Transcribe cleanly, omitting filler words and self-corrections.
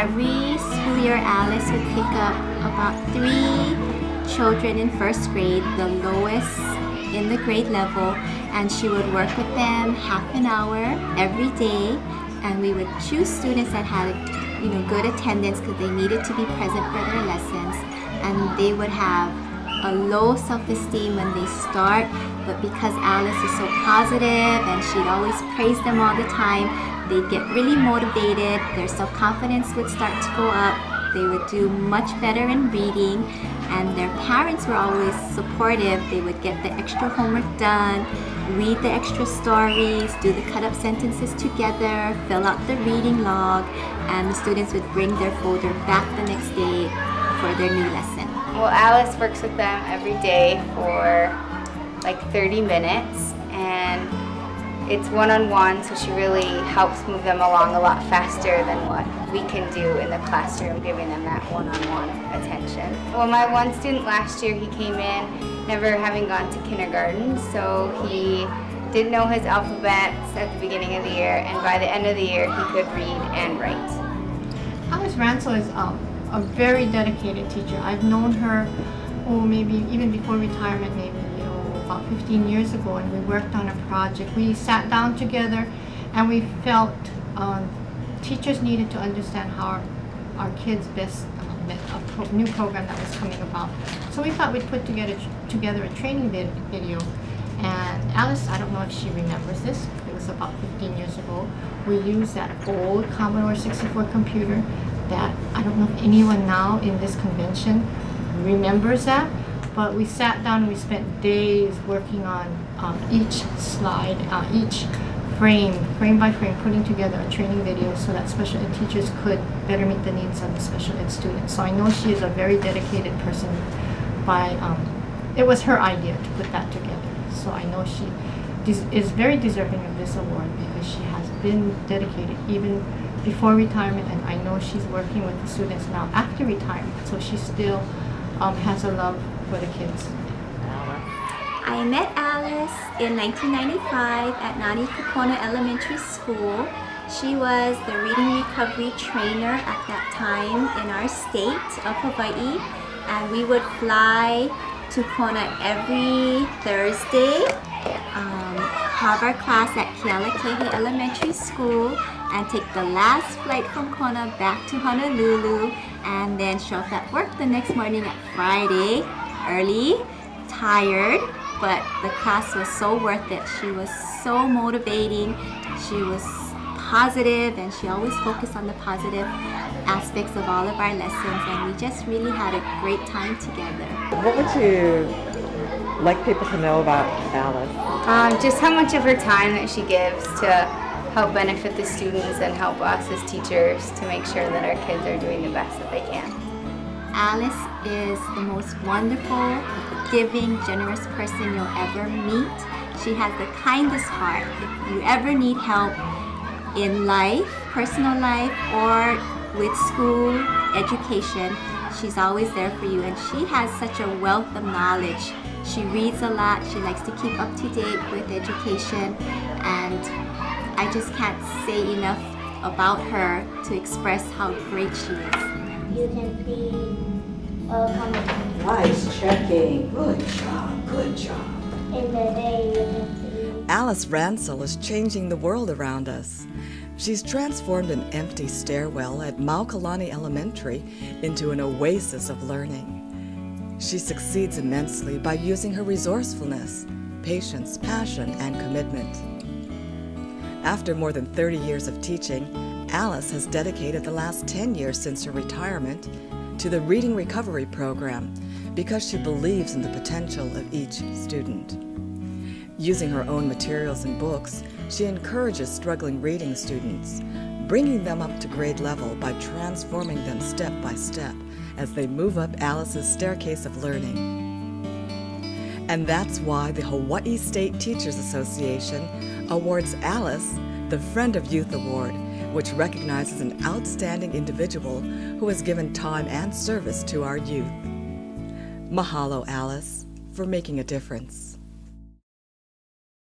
every school year, Alice would pick up about 3 children in first grade, the lowest in the grade level, and she would work with them half an hour every day, and we would choose students that had good attendance because they needed to be present for their lessons, and they would have a low self-esteem when they start, but because Alice is so positive and she'd always praise them all the time, they'd get really motivated, their self-confidence would start to go up, they would do much better in reading, and their parents were always supportive. They would get the extra homework done, read the extra stories, do the cut-up sentences together, fill out the reading log, and the students would bring their folder back the next day for their new lesson. Well, Alice works with them every day for like 30 minutes, and it's one-on-one, so she really helps move them along a lot faster than what we can do in the classroom, giving them that one-on-one attention. Well, my one student last year, he came in never having gone to kindergarten, so he didn't know his alphabets at the beginning of the year, and by the end of the year, he could read and write. Alice Rancil is a very dedicated teacher. I've known her, maybe even before retirement, maybe about 15 years ago, and we worked on a project. We sat down together and we felt teachers needed to understand how our kids best met a new program that was coming about. So we thought we'd put together a training video. And Alice, I don't know if she remembers this, it was about 15 years ago. We used that old Commodore 64 computer that I don't know if anyone now in this convention remembers that. But we sat down and we spent days working on each slide, each frame by frame, putting together a training video so that special ed teachers could better meet the needs of the special ed students. So I know she is a very dedicated person. It was her idea to put that together. So I know she is very deserving of this award because she has been dedicated even before retirement, and I know she's working with the students now after retirement. So she still has a love for the kids. I met Alice in 1995 at Nani Kokona Elementary School. She was the reading recovery trainer at that time in our state of Hawaii, and we would fly to Kona every Thursday, have our class at Kealakehi Elementary School, and take the last flight from Kona back to Honolulu, and then show up at work the next morning at Friday, early, tired, but the class was so worth it. She was so motivating, she was positive, and she always focused on the positive aspects of all of our lessons, and we just really had a great time together. What would you like people to know about Alice? Just how much of her time that she gives to help benefit the students and help us as teachers to make sure that our kids are doing the best that they can. Alice is the most wonderful, giving, generous person you'll ever meet. She has the kindest heart. If you ever need help in life, personal life, or with school, education, she's always there for you, and she has such a wealth of knowledge. She reads a lot, she likes to keep up to date with education, and I just can't say enough about her to express how great she is. You can see come Nice checking. Good job, good job. in the day you can see. Alice Rancil is changing the world around us. She's transformed an empty stairwell at Mauka Lani Elementary into an oasis of learning. She succeeds immensely by using her resourcefulness, patience, passion, and commitment. After more than 30 years of teaching, Alice has dedicated the last 10 years since her retirement to the Reading Recovery Program because she believes in the potential of each student. Using her own materials and books, she encourages struggling reading students, bringing them up to grade level by transforming them step by step as they move up Alice's staircase of learning. And that's why the Hawaii State Teachers Association awards Alice the Friend of Youth Award, which recognizes an outstanding individual who has given time and service to our youth. Mahalo, Alice, for making a difference.